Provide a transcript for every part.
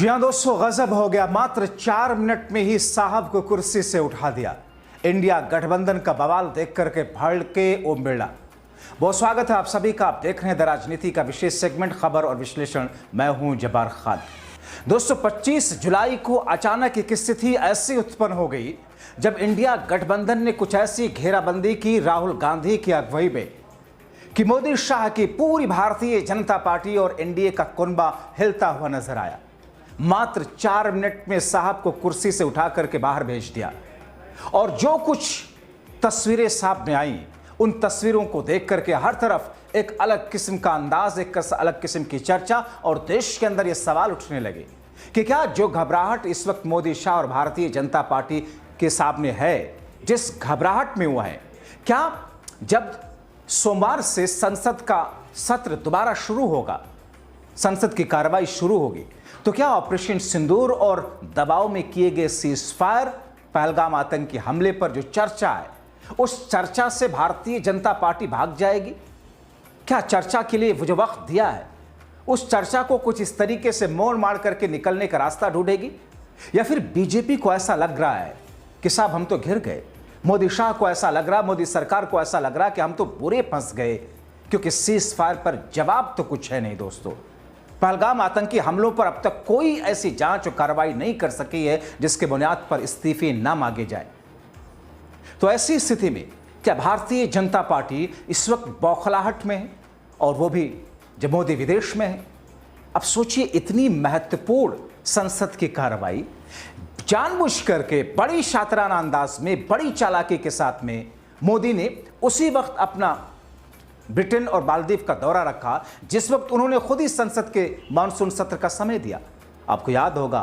जी हाँ दोस्तों, गजब हो गया। मात्र 4 मिनट में ही साहब को कुर्सी से उठा दिया। इंडिया गठबंधन का बवाल देख करके भड़के ओम बिरला। बहुत स्वागत है आप सभी का। आप देख रहे हैं द राजनीति का विशेष सेगमेंट खबर और विश्लेषण। मैं हूं जब्बार खान। दोस्तों 25 जुलाई को अचानक एक स्थिति ऐसी उत्पन्न हो गई जब इंडिया गठबंधन ने कुछ ऐसी घेराबंदी की राहुल गांधी की अगुवाई में कि मोदी शाह की पूरी भारतीय जनता पार्टी और एनडीए का कुनबा हिलता हुआ नजर आया। मात्र 4 मिनट में साहब को कुर्सी से उठा करके बाहर भेज दिया और जो कुछ तस्वीरें सामने आई, उन तस्वीरों को देख करके हर तरफ एक अलग किस्म का अंदाज, एक अलग किस्म की चर्चा और देश के अंदर ये सवाल उठने लगे कि क्या जो घबराहट इस वक्त मोदी शाह और भारतीय जनता पार्टी के सामने है, जिस घबराहट में हुआ है, क्या जब सोमवार से संसद का सत्र दोबारा शुरू होगा, संसद की कार्रवाई शुरू होगी, तो क्या ऑपरेशन सिंदूर और दबाव में किए गए सीजफायर, पहलगाम आतंकी हमले पर जो चर्चा है, उस चर्चा से भारतीय जनता पार्टी भाग जाएगी? क्या चर्चा के लिए वो जो वक्त दिया है, उस चर्चा को कुछ इस तरीके से मोड़ मार करके निकलने का रास्ता ढूंढेगी? या फिर बीजेपी को ऐसा लग रहा है कि साहब हम तो घिर गए, मोदी शाह को ऐसा लग रहा, मोदी सरकार को ऐसा लग रहा कि हम तो बुरे फंस गए, क्योंकि सीजफायर पर जवाब तो कुछ है नहीं। दोस्तों पहलगाम आतंकी हमलों पर अब तक कोई ऐसी जांच और कार्रवाई नहीं कर सकी है जिसके बुनियाद पर इस्तीफे न मांगे जाए। तो ऐसी स्थिति में क्या भारतीय जनता पार्टी इस वक्त बौखलाहट में है, और वो भी जब मोदी विदेश में है? अब सोचिए, इतनी महत्वपूर्ण संसद की कार्रवाई जानबूझ करके बड़ी शातिराना अंदाज में, बड़ी चालाकी के साथ में मोदी ने उसी वक्त अपना ब्रिटेन और मालदीव का दौरा रखा जिस वक्त उन्होंने खुद ही संसद के मानसून सत्र का समय दिया। आपको याद होगा,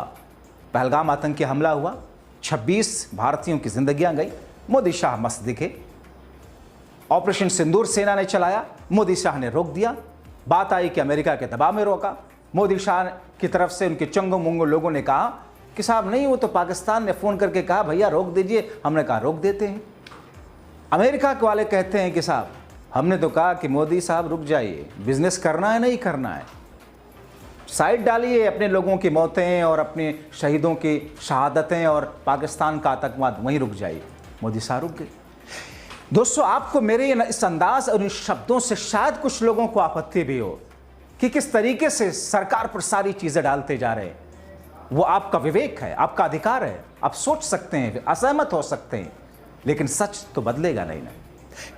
पहलगाम आतंकी हमला हुआ, 26 भारतीयों की जिंदगियां गई, मोदी शाह मस्त दिखे। ऑपरेशन सिंदूर सेना ने चलाया, मोदी शाह ने रोक दिया। बात आई कि अमेरिका के दबाव में रोका, मोदी शाह की तरफ से उनके चंगो मुंगो लोगों ने कहा कि साहब नहीं, वो तो पाकिस्तान ने फोन करके कहा भैया रोक दीजिए, हमने कहा रोक देते हैं। अमेरिका के वाले कहते हैं कि साहब हमने तो कहा कि मोदी साहब रुक जाइए, बिजनेस करना है नहीं करना है, साइड डालिए अपने लोगों की मौतें और अपने शहीदों की शहादतें और पाकिस्तान का आतंकवाद, वहीं रुक जाइए। मोदी साहब रुक गए। दोस्तों आपको मेरे इस अंदाज और इन शब्दों से शायद कुछ लोगों को आपत्ति भी हो कि किस तरीके से सरकार पर सारी चीजें डालते जा रहे हैं। वो आपका विवेक है, आपका अधिकार है, आप सोच सकते हैं, असहमत हो सकते हैं, लेकिन सच तो बदलेगा नहीं ना।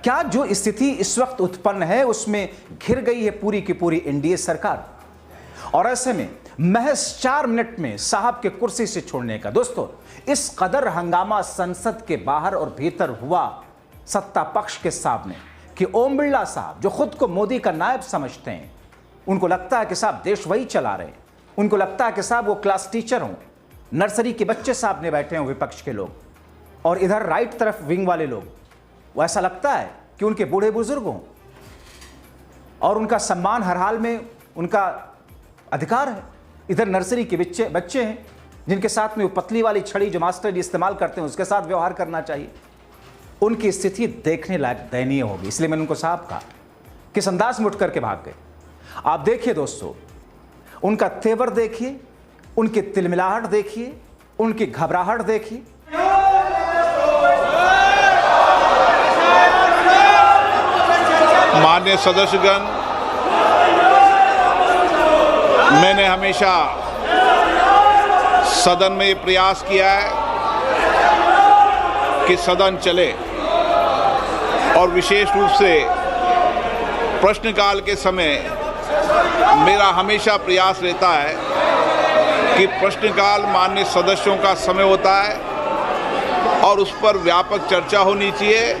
क्या जो स्थिति इस वक्त उत्पन्न है उसमें घिर गई है पूरी की पूरी एनडीए सरकार, और ऐसे में महज 4 मिनट में साहब के कुर्सी से छोड़ने का, दोस्तों इस कदर हंगामा संसद के बाहर और भीतर हुआ सत्ता पक्ष के सामने कि ओम बिरला साहब जो खुद को मोदी का नायब समझते हैं, उनको लगता है कि साहब देश वही चला रहे हैं, उनको लगता है कि साहब वो क्लास टीचर हों, नर्सरी के बच्चे सामने बैठे हों विपक्ष के लोग, और इधर राइट तरफ विंग वाले लोग, वो ऐसा लगता है कि उनके बूढ़े बुजुर्ग हों और उनका सम्मान हर हाल में उनका अधिकार है। इधर नर्सरी के बच्चे हैं जिनके साथ में वो पतली वाली छड़ी जो मास्टर जी इस्तेमाल करते हैं उसके साथ व्यवहार करना चाहिए। उनकी स्थिति देखने लायक दयनीय होगी। इसलिए मैंने उनको साहब कहा, किस अंदाज में उठ करके भाग गए। आप देखिए दोस्तों, उनका तेवर देखिए, उनकी तिलमिलाहट देखिए, उनकी घबराहट देखिए। माननीय सदस्यगण, मैंने हमेशा सदन में ये प्रयास किया है कि सदन चले, और विशेष रूप से प्रश्नकाल के समय मेरा हमेशा प्रयास रहता है कि प्रश्नकाल माननीय सदस्यों का समय होता है और उस पर व्यापक चर्चा होनी चाहिए,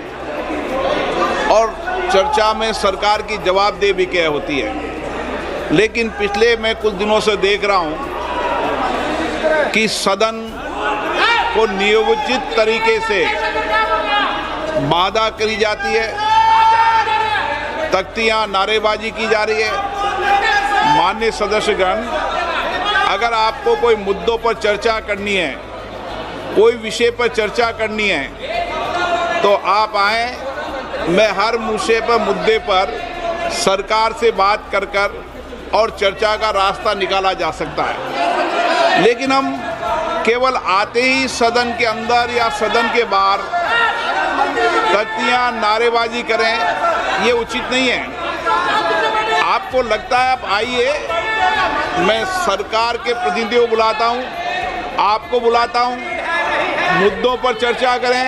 और चर्चा में सरकार की जवाबदेही भी क्या होती है। लेकिन पिछले मैं कुछ दिनों से देख रहा हूं कि सदन को नियोजित तरीके से बाधा करी जाती है, तख्तियां नारेबाजी की जा रही है। माननीय सदस्यगण, अगर आपको कोई मुद्दों पर चर्चा करनी है, कोई विषय पर चर्चा करनी है, तो आप आएं, मैं हर मुद्दे पर सरकार से बात कर और चर्चा का रास्ता निकाला जा सकता है। लेकिन हम केवल आते ही सदन के अंदर या सदन के बाहर तख्तियां नारेबाजी करें, ये उचित नहीं है। आपको लगता है आप आइए, मैं सरकार के प्रतिनिधियों को बुलाता हूं, आपको बुलाता हूं, मुद्दों पर चर्चा करें,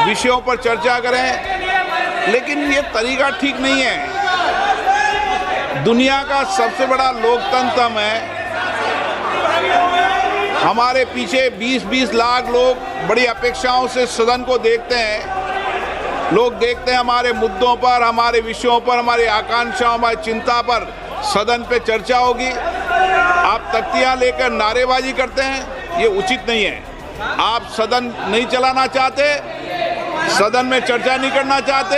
विषयों पर चर्चा करें, लेकिन ये तरीका ठीक नहीं है। दुनिया का सबसे बड़ा लोकतंत्र हम है, हमारे पीछे 20-20 लाख लोग बड़ी अपेक्षाओं से सदन को देखते हैं। लोग देखते हैं हमारे मुद्दों पर, हमारे विषयों पर, हमारी आकांक्षाओं, हमारी चिंता पर सदन पे चर्चा होगी। आप तख्तियां लेकर नारेबाजी करते हैं, ये उचित नहीं है। आप सदन नहीं चलाना चाहते, सदन में चर्चा नहीं करना चाहते,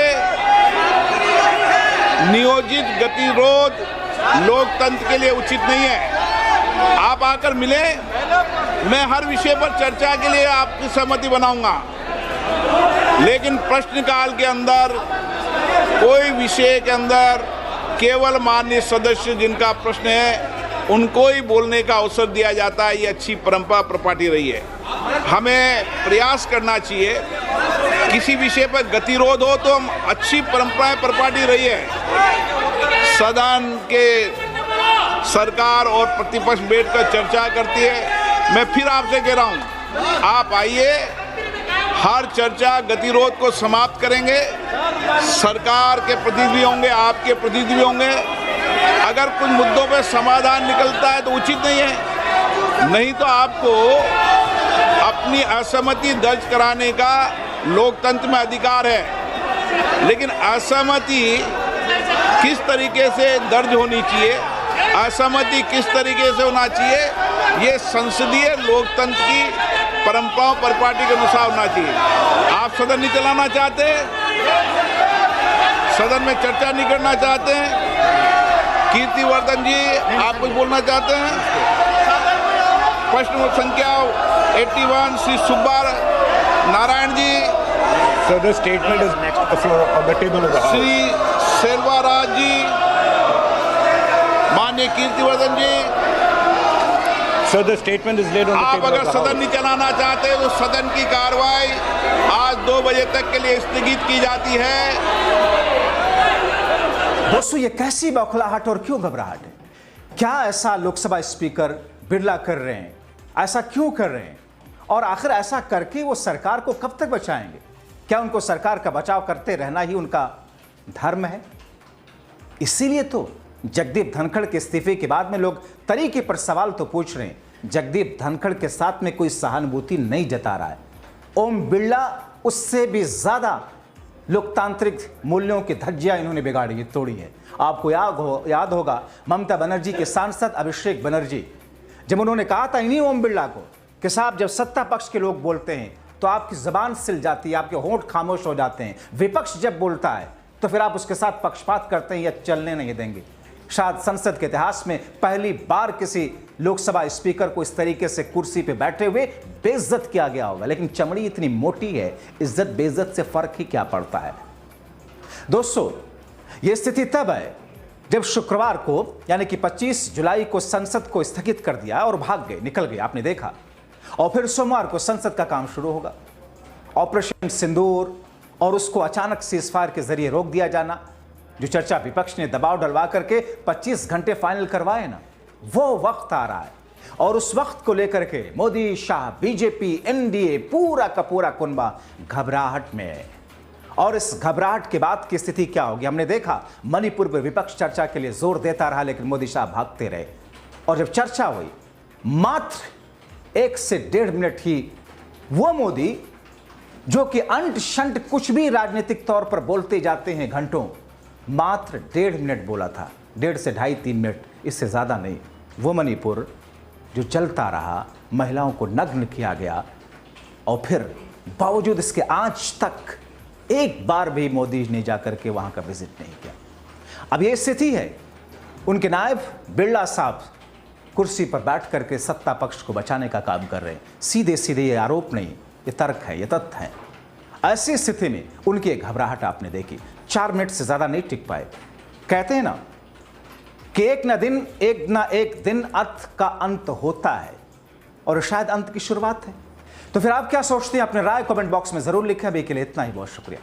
नियोजित गतिरोध लोकतंत्र के लिए उचित नहीं है। आप आकर मिले, मैं हर विषय पर चर्चा के लिए आपकी सहमति बनाऊंगा, लेकिन प्रश्नकाल के अंदर कोई विषय के अंदर केवल माननीय सदस्य जिनका प्रश्न है उनको ही बोलने का अवसर दिया जाता है। ये अच्छी परंपरा प्रपाटी रही है। हमें प्रयास करना चाहिए, किसी विषय पर गतिरोध हो तो हम अच्छी परंपराएं प्रपाटी रही है। सदन के सरकार और प्रतिपक्ष बैठकर चर्चा करती है। मैं फिर आपसे कह रहा हूं, आप आइए, हर चर्चा गतिरोध को समाप्त करेंगे। सरकार के प्रतिनिधि होंगे, आपके प्रतिनिधि होंगे। अगर कुछ मुद्दों पे समाधान निकलता है तो उचित नहीं है, नहीं तो आपको अपनी असहमति दर्ज कराने का लोकतंत्र में अधिकार है। लेकिन असहमति किस तरीके से दर्ज होनी चाहिए, असहमति किस तरीके से होना चाहिए, ये संसदीय लोकतंत्र की परंपराओं परिपाटी के अनुसार होना चाहिए। आप सदन नहीं चलाना चाहते, सदन में चर्चा नहीं करना चाहते हैं। कीर्तिवर्धन जी, आप कुछ बोलना चाहते हैं? प्रश्न संख्या 81 Shri Subba Narayan ji. So the statement is next to the floor on the table of the House. Shri Selvaraj जी, माननीय कीर्तिवर्धन जी। So the statement is laid on the आप table अगर of the सदन House. नहीं चलाना चाहते तो सदन की कार्रवाई आज 2 बजे तक के लिए स्थगित की जाती है। दोस्तों, ये कैसी बौखलाहट और क्यों घबराहट है? क्या ऐसा लोकसभा स्पीकर बिरला कर रहे हैं? ऐसा क्यों कर रहे हैं? और आखिर ऐसा करके वो सरकार को कब तक बचाएंगे? क्या उनको सरकार का बचाव करते रहना ही उनका धर्म है? इसीलिए तो जगदीप धनखड़ के इस्तीफे के बाद में लोग तरीके पर सवाल तो पूछ रहे हैं। जगदीप धनखड़ के साथ में कोई सहानुभूति नहीं जता रहा है। ओम बिरला उससे भी ज्यादा लोकतांत्रिक मूल्यों की धज्जियां इन्होंने बिगाड़ी, तोड़ी है। आपको याद होगा ममता बनर्जी के सांसद अभिषेक बनर्जी, जब उन्होंने कहा था इन्हीं ओम बिरला को कि साहब, जब सत्ता पक्ष के लोग बोलते हैं तो आपकी जबान सिल जाती है, आपके होंठ खामोश हो जाते हैं। विपक्ष जब बोलता है तो फिर आप उसके साथ पक्षपात करते हैं या चलने नहीं देंगे। शायद संसद के इतिहास में पहली बार किसी लोकसभा स्पीकर को इस तरीके से कुर्सी पे बैठे हुए बेइज्जत किया गया होगा। लेकिन चमड़ी इतनी मोटी है, इज्जत बेइज्जत से फर्क ही क्या पड़ता है? दोस्तों, यह स्थिति तब है जब शुक्रवार को यानी कि 25 जुलाई को संसद को स्थगित कर दिया और भाग गए, निकल गए, आपने देखा। और फिर सोमवार को संसद का काम शुरू होगा। ऑपरेशन सिंदूर और उसको अचानक सीजफायर के जरिए रोक दिया जाना, जो चर्चा विपक्ष ने दबाव डलवा करके 25 घंटे फाइनल करवाए ना, वो वक्त आ रहा है। और उस वक्त को लेकर के मोदी, शाह, बीजेपी, एनडीए पूरा का पूरा कुनबा घबराहट में है। और इस घबराहट के बाद की स्थिति क्या होगी हमने देखा। मणिपुर में विपक्ष चर्चा के लिए जोर देता रहा, लेकिन मोदी शाह भागते रहे। और जब चर्चा हुई, मात्र 1 से 1.5 मिनट ही वो मोदी जो कि अंट शंट कुछ भी राजनीतिक तौर पर बोलते जाते हैं घंटों, मात्र 1.5 मिनट बोला था। 1.5 से 2.5-3 मिनट, इससे ज्यादा नहीं। वो मणिपुर जो चलता रहा, महिलाओं को नग्न किया गया, और फिर बावजूद इसके आज तक एक बार भी मोदी ने जाकर के वहां का विजिट नहीं किया। अब ये स्थिति है, उनके नायब बिरला साहब कुर्सी पर बैठ करके सत्ता पक्ष को बचाने का काम कर रहे हैं। सीधे सीधे ये आरोप नहीं, ये तर्क है, ये तथ्य है। ऐसी स्थिति में उनकी एक घबराहट आपने देखी। 4 मिनट से ज्यादा नहीं टिक पाए। कहते हैं ना कि एक ना एक दिन अर्थ का अंत होता है। और शायद अंत की शुरुआत है। तो फिर आप क्या सोचते हैं? अपने राय कमेंट बॉक्स में जरूर लिखें। अभी के लिए इतना ही, बहुत शुक्रिया।